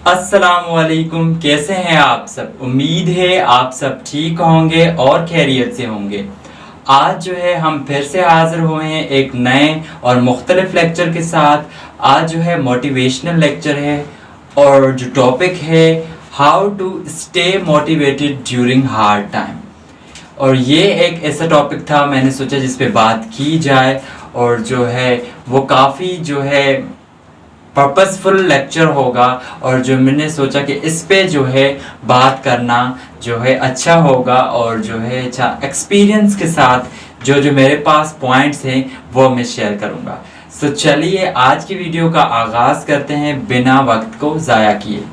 अस्सलामुअलैकुम, कैसे हैं आप सब। उम्मीद है आप सब ठीक होंगे और खैरियत से होंगे। आज जो है हम फिर से हाजिर हुए हैं एक नए और मुख्तलिफ लेक्चर के साथ। आज जो है मोटिवेशनल लेक्चर है और जो टॉपिक है how to stay motivated during hard time. और ये एक ऐसा टॉपिक था मैंने सोचा जिस पे बात की जाए और जो है वो काफ़ी जो है पर्पसफुल लेक्चर होगा और जो मैंने सोचा कि इस पे जो है बात करना जो है अच्छा होगा और जो है अच्छा एक्सपीरियंस के साथ जो मेरे पास पॉइंट्स हैं वो मैं शेयर करूँगा। सो चलिए आज की वीडियो का आगाज़ करते हैं बिना वक्त को ज़ाया किए।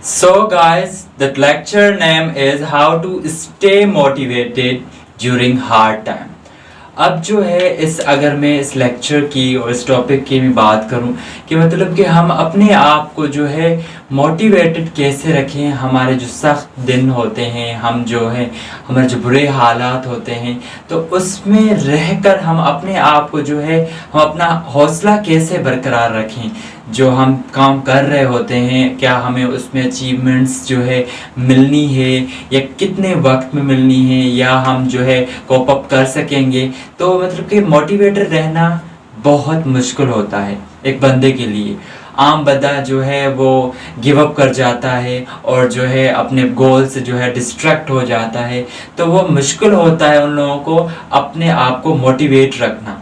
So guys, the lecture name is how to stay motivated during hard time। अब जो है अगर मैं इस लेक्चर की और इस टॉपिक की मैं बात करूं कि मतलब कि हम अपने आप को जो है मोटिवेटेड कैसे रखें। हमारे जो सख्त दिन होते हैं, हम जो है हमारे जो बुरे हालात होते हैं, तो उसमें रहकर हम अपने आप को जो है हम अपना हौसला कैसे बरकरार रखें। जो हम काम कर रहे होते हैं क्या हमें उसमें अचीवमेंट्स जो है मिलनी है या कितने वक्त में मिलनी है या हम जो है कोप अप कर सकेंगे। तो मतलब कि मोटिवेटेड रहना बहुत मुश्किल होता है एक बंदे के लिए। आम बंदा जो है वो गिव अप कर जाता है और जो है अपने गोल से जो है डिस्ट्रैक्ट हो जाता है। तो वो मुश्किल होता है उन लोगों को अपने आप को मोटिवेट रखना।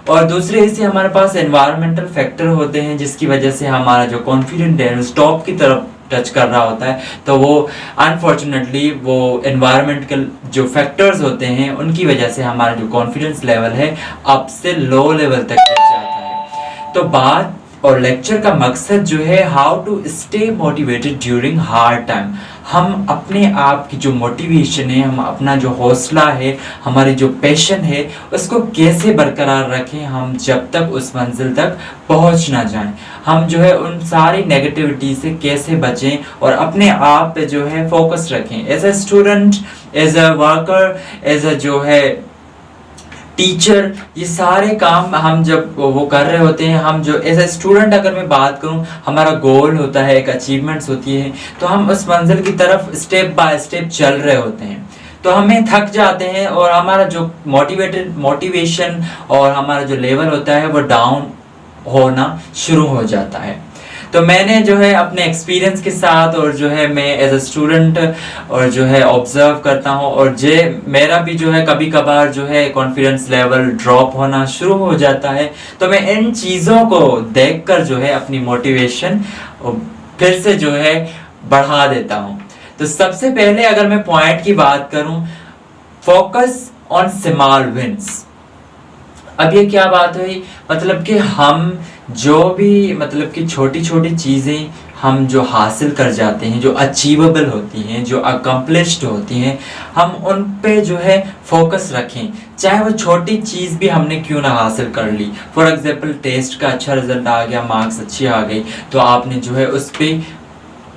और दूसरे इससे हमारे पास एनवायरमेंटल फैक्टर होते हैं जिसकी वजह से हमारा जो कॉन्फिडेंट है टॉप की तरफ टच कर रहा होता है। तो वो अनफॉर्चुनेटली वो एनवायरमेंटल जो फैक्टर्स होते हैं उनकी वजह से हमारा जो कॉन्फिडेंस लेवल है अप से लो लेवल तक गिर जाता है। तो बात और लेक्चर का मकसद जो है how to stay motivated during hard time. हम अपने आप की जो मोटिवेशन है, हम अपना जो हौसला है, हमारी जो पैशन है उसको कैसे बरकरार रखें हम जब तक उस मंजिल तक पहुंच ना जाएं। हम जो है उन सारी नेगेटिविटी से कैसे बचें और अपने आप पे जो है फोकस रखें। As a student, as a worker, as a जो है टीचर, ये सारे काम हम जब वो कर रहे होते हैं, हम जो एज ए स्टूडेंट अगर मैं बात करूं हमारा गोल होता है, एक अचीवमेंट्स होती है, तो हम उस मंजिल की तरफ स्टेप बाय स्टेप चल रहे होते हैं। तो हमें थक जाते हैं और हमारा जो मोटिवेशन और हमारा जो लेवल होता है वो डाउन होना शुरू हो जाता है। तो मैंने जो है अपने एक्सपीरियंस के साथ और जो है मैं एज अ स्टूडेंट और जो है ऑब्जर्व करता हूँ और मेरा भी जो है कभी कभार जो है कॉन्फिडेंस लेवल ड्रॉप होना शुरू हो जाता है। तो मैं इन चीज़ों को देखकर जो है अपनी मोटिवेशन फिर से जो है बढ़ा देता हूँ। तो सबसे पहले अगर मैं पॉइंट की बात करूँ, फोकस ऑन स्मॉल विंस। अब ये क्या बात हुई, मतलब कि हम जो भी मतलब कि छोटी छोटी चीज़ें हम जो हासिल कर जाते हैं, जो अचीवेबल होती हैं, जो अकम्प्लिश्ड होती हैं, हम उन पे जो है फोकस रखें। चाहे वो छोटी चीज़ भी हमने क्यों ना हासिल कर ली। फॉर एग्जांपल टेस्ट का अच्छा रिजल्ट आ गया, मार्क्स अच्छी आ गई, तो आपने जो है उस पर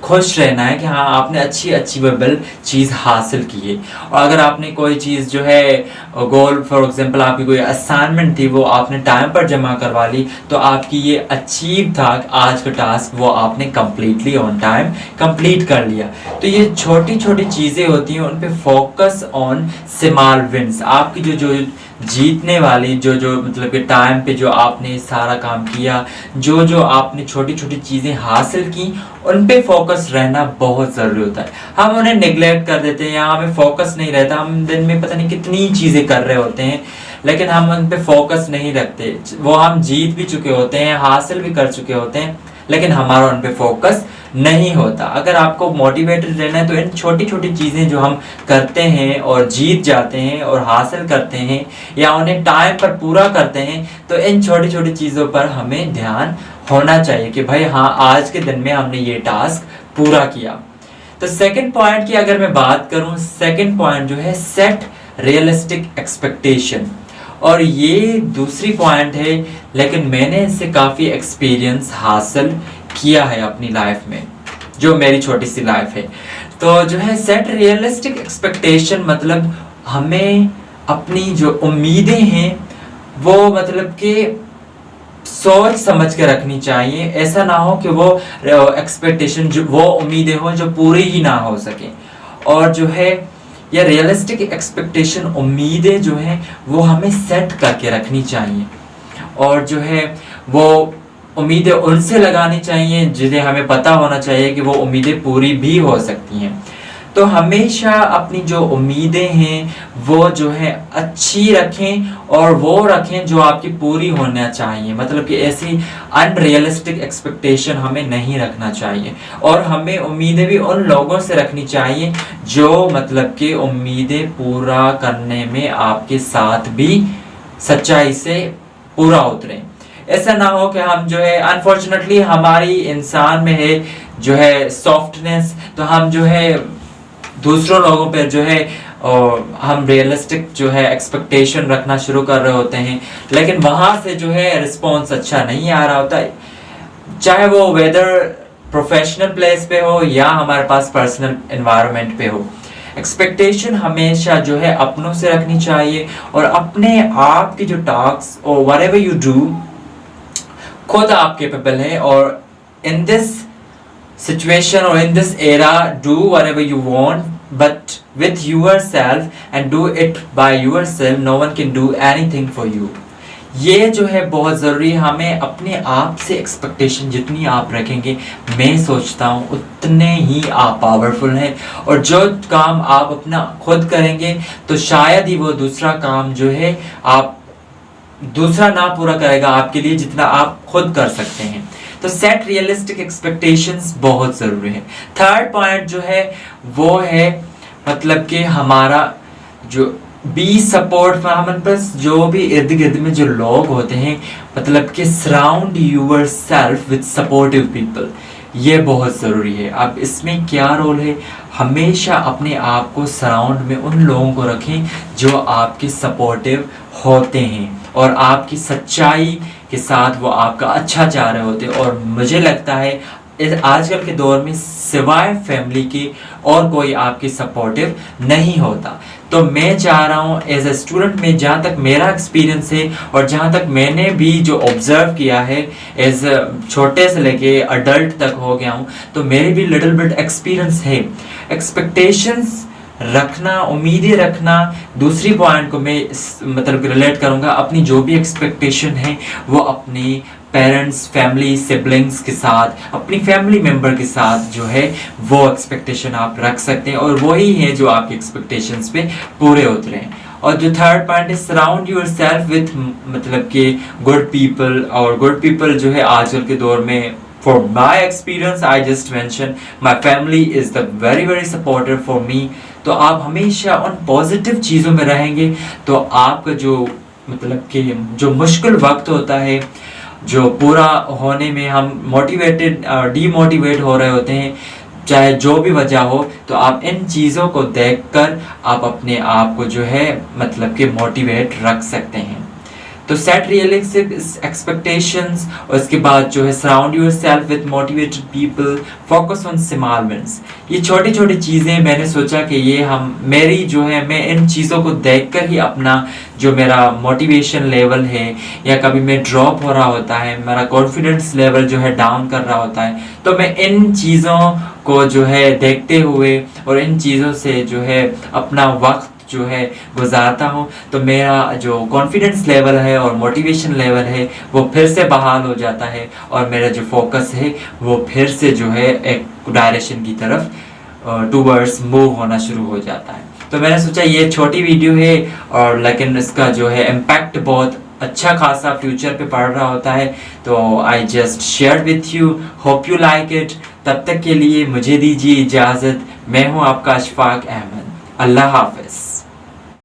खुश रहना है कि हाँ आपने अच्छी अचीवेबल चीज़ हासिल की है। और अगर आपने कोई चीज़ जो है गोल, फॉर एग्जांपल आपकी कोई असाइनमेंट थी वो आपने टाइम पर जमा करवा ली, तो आपकी ये अचीव था आज का टास्क वो आपने कम्प्लीटली ऑन टाइम कंप्लीट कर लिया। तो ये छोटी छोटी चीज़ें होती हैं, उन पे फोकस ऑन स्मॉल विंस। आपकी जो जीतने वाली जो मतलब कि टाइम पे जो आपने सारा काम किया, जो आपने छोटी छोटी चीज़ें हासिल की, उन पे फोकस रहना बहुत ज़रूरी होता है। हम उन्हें निगलेक्ट कर देते हैं या हमें फोकस नहीं रहता। हम दिन में पता नहीं कितनी चीज़ें कर रहे होते हैं लेकिन हम उन पे फोकस नहीं रखते। वो हम जीत भी चुके होते हैं, हासिल भी कर चुके होते हैं, लेकिन हमारा उन पे फोकस नहीं होता। अगर आपको मोटिवेटेड रहना है तो इन छोटी छोटी चीज़ें जो हम करते हैं और जीत जाते हैं और हासिल करते हैं या उन्हें टाइम पर पूरा करते हैं, तो इन छोटी छोटी चीज़ों पर हमें ध्यान होना चाहिए कि भाई हाँ आज के दिन में हमने ये टास्क पूरा किया। तो सेकंड पॉइंट की अगर मैं बात करूँ, सेकंड पॉइंट जो है सेट रियलिस्टिक एक्सपेक्टेशन। और ये दूसरी पॉइंट है लेकिन मैंने इससे काफ़ी एक्सपीरियंस हासिल किया है अपनी लाइफ में, जो मेरी छोटी सी लाइफ है। तो जो है सेट रियलिस्टिक एक्सपेक्टेशन मतलब हमें अपनी जो उम्मीदें हैं वो मतलब कि सोच समझ के रखनी चाहिए। ऐसा ना हो कि वो एक्सपेक्टेशन जो वो उम्मीदें हो जो पूरी ही ना हो सके। और जो है ये रियलिस्टिक एक्सपेक्टेशन उम्मीदें जो है वो हमें सेट करके रखनी चाहिए। और जो है वो उम्मीदें उनसे लगानी चाहिए जिन्हें हमें पता होना चाहिए कि वो उम्मीदें पूरी भी हो सकती हैं। तो हमेशा अपनी जो उम्मीदें हैं वो जो है अच्छी रखें और वो रखें जो आपकी पूरी होना चाहिए। मतलब कि ऐसी अनरियलिस्टिक एक्सपेक्टेशन हमें नहीं रखना चाहिए। और हमें उम्मीदें भी उन लोगों से रखनी चाहिए जो मतलब कि उम्मीदें पूरा करने में आपके साथ भी सच्चाई से पूरा उतरें। ऐसा ना हो कि हम जो है अनफॉर्चुनेटली हमारी इंसान में है जो है सॉफ्टनेस, तो हम जो है दूसरों लोगों पर जो है हम रियलिस्टिक जो है एक्सपेक्टेशन रखना शुरू कर रहे होते हैं, लेकिन वहाँ से जो है रिस्पॉन्स अच्छा नहीं आ रहा होता है, चाहे वो वेदर प्रोफेशनल प्लेस पे हो या हमारे पास पर्सनल एनवायरनमेंट पे हो। एक्सपेक्टेशन हमेशा जो है अपनों से रखनी चाहिए और अपने आप की जो टास्क और व्हाटएवर यू डू खुद आप केपेबल हैं। और in this situation or in this era, do whatever you want but with yourself and do it by yourself. No one can do anything for you. ये जो है बहुत ज़रूरी है। हमें अपने आप से एक्सपेक्टेशन जितनी आप रखेंगे, मैं सोचता हूँ उतने ही आप पावरफुल हैं। और जो काम आप अपना खुद करेंगे तो शायद ही वो दूसरा काम जो है आप दूसरा ना पूरा करेगा आपके लिए जितना आप खुद कर सकते हैं। तो सेट रियलिस्टिक एक्सपेक्टेशंस बहुत ज़रूरी है। थर्ड पॉइंट जो है वो है मतलब कि हमारा जो बी सपोर्ट, हमारे पास जो भी इर्द गिर्द में जो लोग होते हैं मतलब कि surround yourself with supportive people, ये बहुत ज़रूरी है। अब इसमें क्या रोल है, हमेशा अपने आप को सराउंड में उन लोगों को रखें जो आपके सपोर्टिव होते हैं और आपकी सच्चाई के साथ वो आपका अच्छा चाह रहे होते। और मुझे लगता है आजकल के दौर में सिवाय फैमिली के और कोई आपके सपोर्टिव नहीं होता। तो मैं चाह रहा हूँ एज ए स्टूडेंट में, जहाँ तक मेरा एक्सपीरियंस है और जहाँ तक मैंने भी जो ऑब्जर्व किया है एज छोटे से लेके अडल्ट तक हो गया हूँ, तो मेरी भी लिटिल बिट एक्सपीरियंस है। एक्सपेक्टेशंस रखना, उम्मीदें रखना, दूसरी पॉइंट को मैं मतलब रिलेट करूँगा, अपनी जो भी एक्सपेक्टेशन है वो अपने पेरेंट्स, फैमिली, सिबलिंग्स के साथ, अपनी फैमिली मेम्बर के साथ जो है वो एक्सपेक्टेशन आप रख सकते हैं और वही है जो आपके एक्सपेक्टेशंस पे पूरे उतरे हैं। और जो थर्ड पॉइंट है सराउंड यूर सेल्फ विथ मतलब कि गुड पीपल। और गुड पीपल जो है आजकल के दौर में, for my experience I just mention, my family is the very very supportive for me. तो आप हमेशा उन पॉजिटिव चीज़ों में रहेंगे तो आपका जो मतलब कि जो मुश्किल वक्त होता है, जो पूरा होने में हम मोटिवेटेड डीमोटिवेट हो रहे होते हैं, चाहे जो भी वजह हो, तो आप इन चीज़ों को देखकर आप अपने आप को जो है मतलब कि मोटिवेट रख सकते हैं। तो सेट रियलिस्टिक एक्सपेक्टेशंस और इसके बाद जो है surround yourself with motivated people, focus on small wins. ये छोटी छोटी चीज़ें मैंने सोचा कि ये हम मेरी जो है मैं इन चीज़ों को देखकर ही अपना जो मेरा मोटिवेशन लेवल है या कभी मैं ड्रॉप हो रहा होता है, मेरा कॉन्फिडेंस लेवल जो है डाउन कर रहा होता है, तो मैं इन चीज़ों को जो है देखते हुए और इन चीज़ों से जो है अपना वक्त जो है गुजारता हूँ, तो मेरा जो कॉन्फिडेंस लेवल है और मोटिवेशन लेवल है वो फिर से बहाल हो जाता है और मेरा जो फोकस है वो फिर से जो है एक डायरेक्शन की तरफ टूवर्ड्स मूव होना शुरू हो जाता है। तो मैंने सोचा ये छोटी वीडियो है और लेकिन इसका जो है इम्पैक्ट बहुत अच्छा खासा फ्यूचर पे पड़ रहा होता है, तो I just share with you, hope you like it. तब तक के लिए मुझे दीजिए इजाज़त। मैं हूँ आपका अशफाक अहमद। अल्लाह हाफ़िज़।